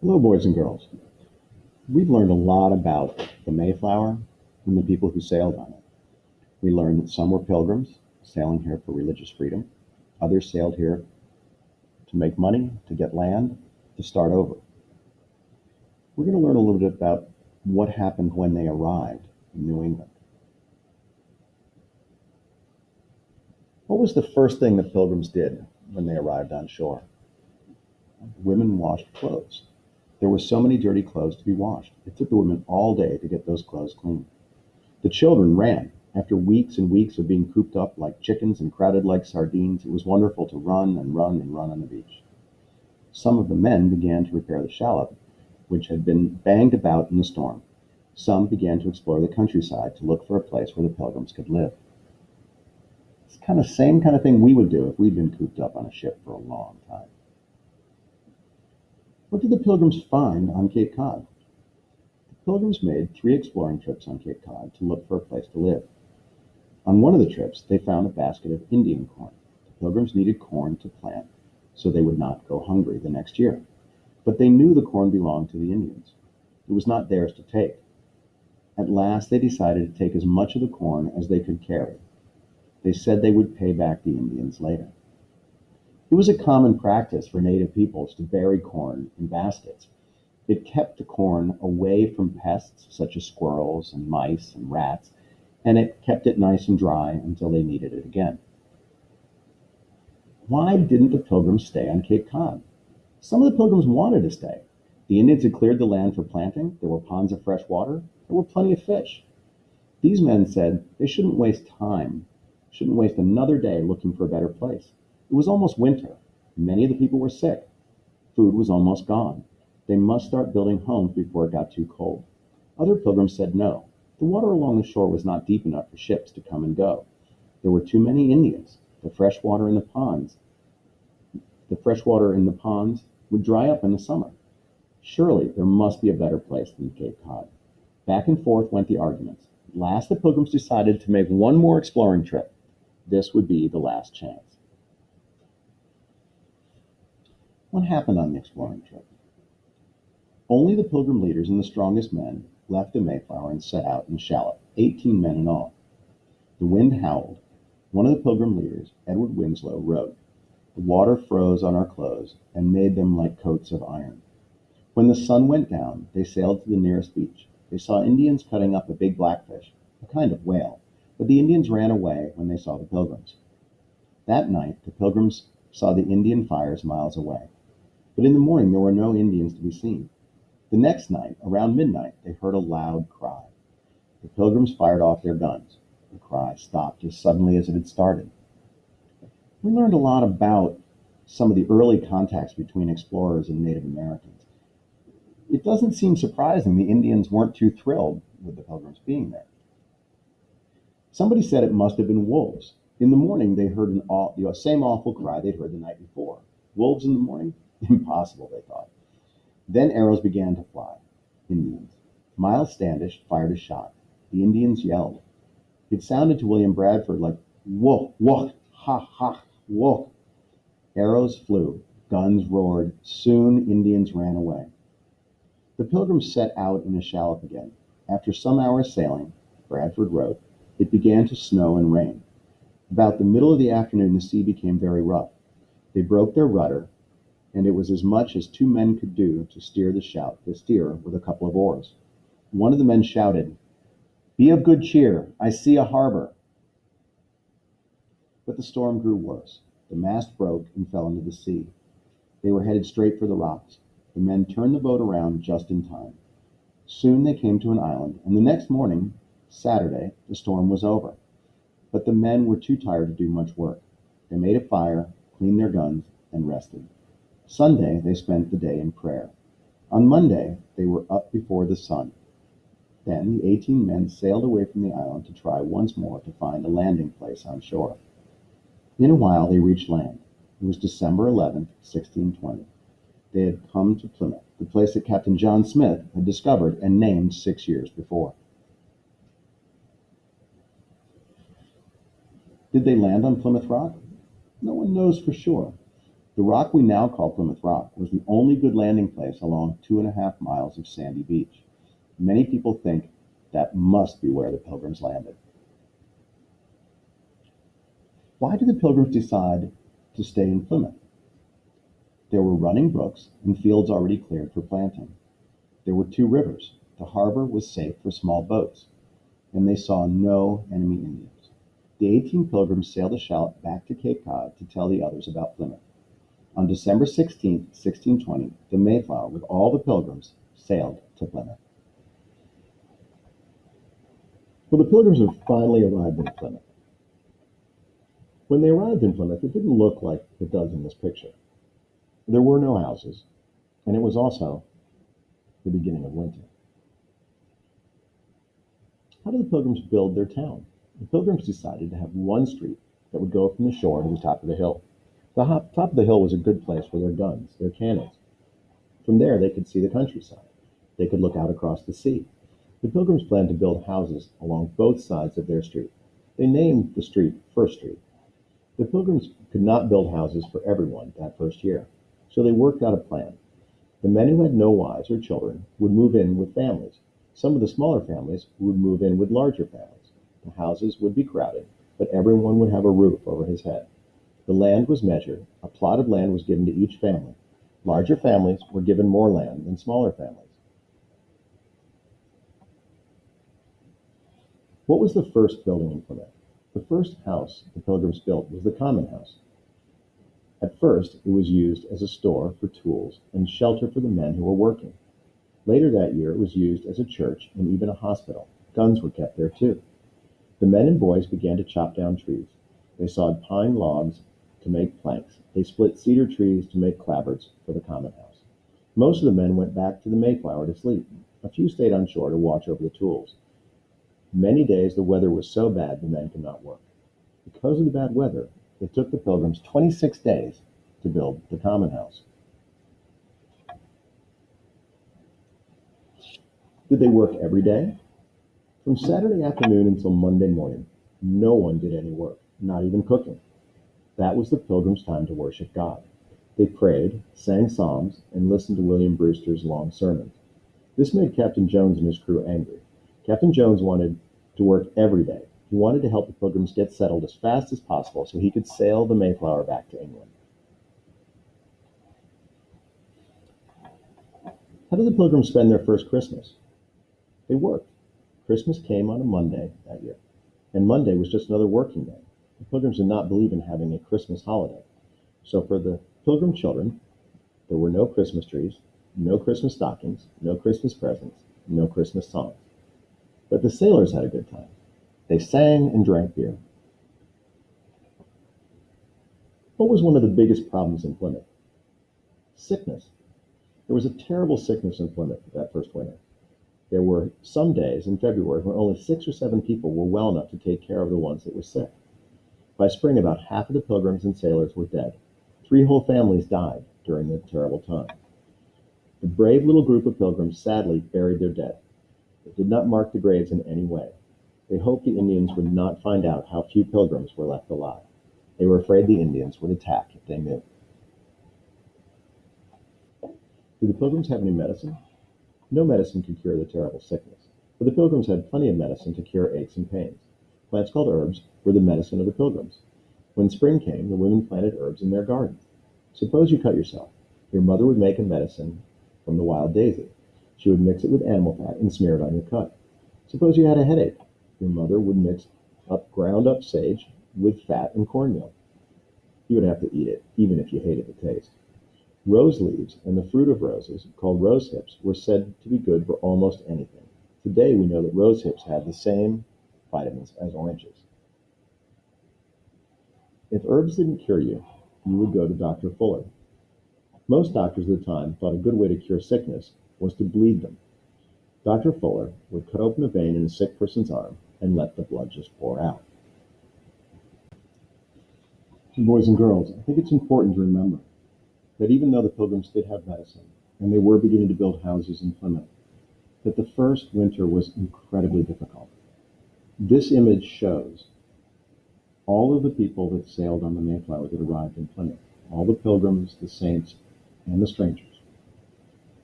Hello, boys and girls. We've learned a lot about the Mayflower and the people who sailed on it. We learned that some were pilgrims, sailing here for religious freedom. Others sailed here to make money, to get land, to start over. We're going to learn a little bit about what happened when they arrived in New England. What was the first thing the pilgrims did when they arrived on shore? Women washed clothes. There were so many dirty clothes to be washed. It took the women all day to get those clothes clean. The children ran. After weeks and weeks of being cooped up like chickens and crowded like sardines, it was wonderful to run and run and run on the beach. Some of the men began to repair the shallop, which had been banged about in the storm. Some began to explore the countryside to look for a place where the pilgrims could live. It's kind of the same kind of thing we would do if we'd been cooped up on a ship for a long time. What did the pilgrims find on Cape Cod? The pilgrims made 3 exploring trips on Cape Cod to look for a place to live. On one of the trips, they found a basket of Indian corn. The pilgrims needed corn to plant so they would not go hungry the next year. But they knew the corn belonged to the Indians. It was not theirs to take. At last, they decided to take as much of the corn as they could carry. They said they would pay back the Indians later. It was a common practice for native peoples to bury corn in baskets. It kept the corn away from pests such as squirrels and mice and rats, and it kept it nice and dry until they needed it again. Why didn't the pilgrims stay on Cape Cod? Some of the pilgrims wanted to stay. The Indians had cleared the land for planting. There were ponds of fresh water. There were plenty of fish. These men said they shouldn't waste time, shouldn't waste another day looking for a better place. It was almost winter. Many of the people were sick. Food was almost gone. They must start building homes before it got too cold. Other pilgrims said no. The water along the shore was not deep enough for ships to come and go. There were too many Indians. The fresh water in the ponds would dry up in the summer. Surely there must be a better place than Cape Cod. Back and forth went the arguments. At last the pilgrims decided to make one more exploring trip. This would be the last chance. What happened on the exploring trip? Only the pilgrim leaders and the strongest men left the Mayflower and set out in the shallop, 18 men in all. The wind howled. One of the pilgrim leaders, Edward Winslow, wrote, "The water froze on our clothes and made them like coats of iron." When the sun went down, they sailed to the nearest beach. They saw Indians cutting up a big blackfish, a kind of whale, but the Indians ran away when they saw the pilgrims. That night, the pilgrims saw the Indian fires miles away. But in the morning, there were no Indians to be seen. The next night, around midnight, they heard a loud cry. The pilgrims fired off their guns. The cry stopped as suddenly as it had started. We learned a lot about some of the early contacts between explorers and Native Americans. It doesn't seem surprising the Indians weren't too thrilled with the pilgrims being there. Somebody said it must have been wolves. In the morning, they heard the same awful cry they'd heard the night before. Wolves in the morning? Impossible, they thought. Then arrows began to fly. Indians. Miles Standish fired a shot. The Indians yelled. It sounded to William Bradford like, "Woof, woof, ha, ha, woof." Arrows flew. Guns roared. Soon Indians ran away. The pilgrims set out in a shallop again. After some hours sailing, Bradford wrote, it began to snow and rain. About the middle of the afternoon, the sea became very rough. They broke their rudder, and it was as much as 2 men could do to steer with a couple of oars. One of the men shouted, "Be of good cheer, I see a harbor." But the storm grew worse. The mast broke and fell into the sea. They were headed straight for the rocks. The men turned the boat around just in time. Soon they came to an island, and the next morning, Saturday, the storm was over. But the men were too tired to do much work. They made a fire, cleaned their guns, and rested. Sunday, they spent the day in prayer. On Monday, they were up before the sun. Then the 18 men sailed away from the island to try once more to find a landing place on shore. In a while, they reached land. It was December 11th, 1620. They had come to Plymouth, the place that Captain John Smith had discovered and named 6 years before. Did they land on Plymouth Rock? No one knows for sure. The rock we now call Plymouth Rock was the only good landing place along 2.5 miles of sandy beach. Many people think that must be where the Pilgrims landed. Why did the Pilgrims decide to stay in Plymouth? There were running brooks and fields already cleared for planting. There were 2 rivers. The harbor was safe for small boats, and they saw no enemy Indians. The 18 Pilgrims sailed a shallop back to Cape Cod to tell the others about Plymouth. On December 16, 1620, the Mayflower, with all the Pilgrims, sailed to Plymouth. Well, the Pilgrims had finally arrived in Plymouth. When they arrived in Plymouth, it didn't look like it does in this picture. There were no houses, and it was also the beginning of winter. How did the Pilgrims build their town? The Pilgrims decided to have one street that would go from the shore to the top of the hill. The top of the hill was a good place for their guns, their cannons. From there, they could see the countryside. They could look out across the sea. The Pilgrims planned to build houses along both sides of their street. They named the street First Street. The Pilgrims could not build houses for everyone that first year, so they worked out a plan. The men who had no wives or children would move in with families. Some of the smaller families would move in with larger families. The houses would be crowded, but everyone would have a roof over his head. The land was measured. A plot of land was given to each family. Larger families were given more land than smaller families. What was the first building in Plymouth? The first house the Pilgrims built was the Common House. At first, it was used as a store for tools and shelter for the men who were working. Later that year, it was used as a church and even a hospital. Guns were kept there too. The men and boys began to chop down trees. They sawed pine logs to make planks. They split cedar trees to make clapboards for the Common House. Most of the men went back to the Mayflower to sleep. A few stayed on shore to watch over the tools. Many days the weather was so bad the men could not work. Because of the bad weather, it took the Pilgrims 26 days to build the Common House. Did they work every day? From Saturday afternoon until Monday morning, no one did any work, not even cooking. That was the Pilgrims' time to worship God. They prayed, sang psalms, and listened to William Brewster's long sermons. This made Captain Jones and his crew angry. Captain Jones wanted to work every day. He wanted to help the Pilgrims get settled as fast as possible so he could sail the Mayflower back to England. How did the Pilgrims spend their first Christmas? They worked. Christmas came on a Monday that year, and Monday was just another working day. The Pilgrims did not believe in having a Christmas holiday. So for the Pilgrim children, there were no Christmas trees, no Christmas stockings, no Christmas presents, no Christmas songs. But the sailors had a good time. They sang and drank beer. What was one of the biggest problems in Plymouth? Sickness. There was a terrible sickness in Plymouth that first winter. There were some days in February when only 6 or 7 people were well enough to take care of the ones that were sick. By spring, about half of the Pilgrims and sailors were dead. 3 whole families died during the terrible time. The brave little group of Pilgrims sadly buried their dead. They did not mark the graves in any way. They hoped the Indians would not find out how few Pilgrims were left alive. They were afraid the Indians would attack if they knew. Did the Pilgrims have any medicine? No medicine could cure the terrible sickness, but the Pilgrims had plenty of medicine to cure aches and pains. Plants called herbs were the medicine of the Pilgrims. When spring came, the women planted herbs in their gardens. Suppose you cut yourself. Your mother would make a medicine from the wild daisy. She would mix it with animal fat and smear it on your cut. Suppose you had a headache. Your mother would mix up ground up sage with fat and cornmeal. You would have to eat it, even if you hated the taste. Rose leaves and the fruit of roses, called rose hips, were said to be good for almost anything. Today we know that rose hips have the same vitamins as oranges. If herbs didn't cure you, you would go to Dr. Fuller. Most doctors at the time thought a good way to cure sickness was to bleed them. Dr. Fuller would cut open a vein in a sick person's arm and let the blood just pour out. Boys and girls, I think it's important to remember that even though the Pilgrims did have medicine, and they were beginning to build houses in Plymouth, that the first winter was incredibly difficult. This image shows all of the people that sailed on the Mayflower that arrived in Plymouth. all the pilgrims, the saints, and the strangers.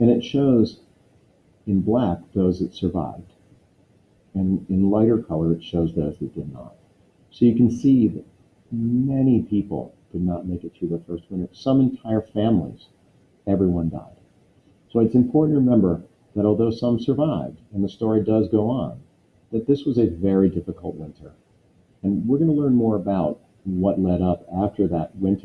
And it shows in black those that survived, and in lighter color it shows those that did not. So you can see that many people did not make it through the first winter. Some entire families, everyone died. So it's important to remember that although some survived, and the story does go on, that this was a very difficult winter. And we're going to learn more about what led up after that winter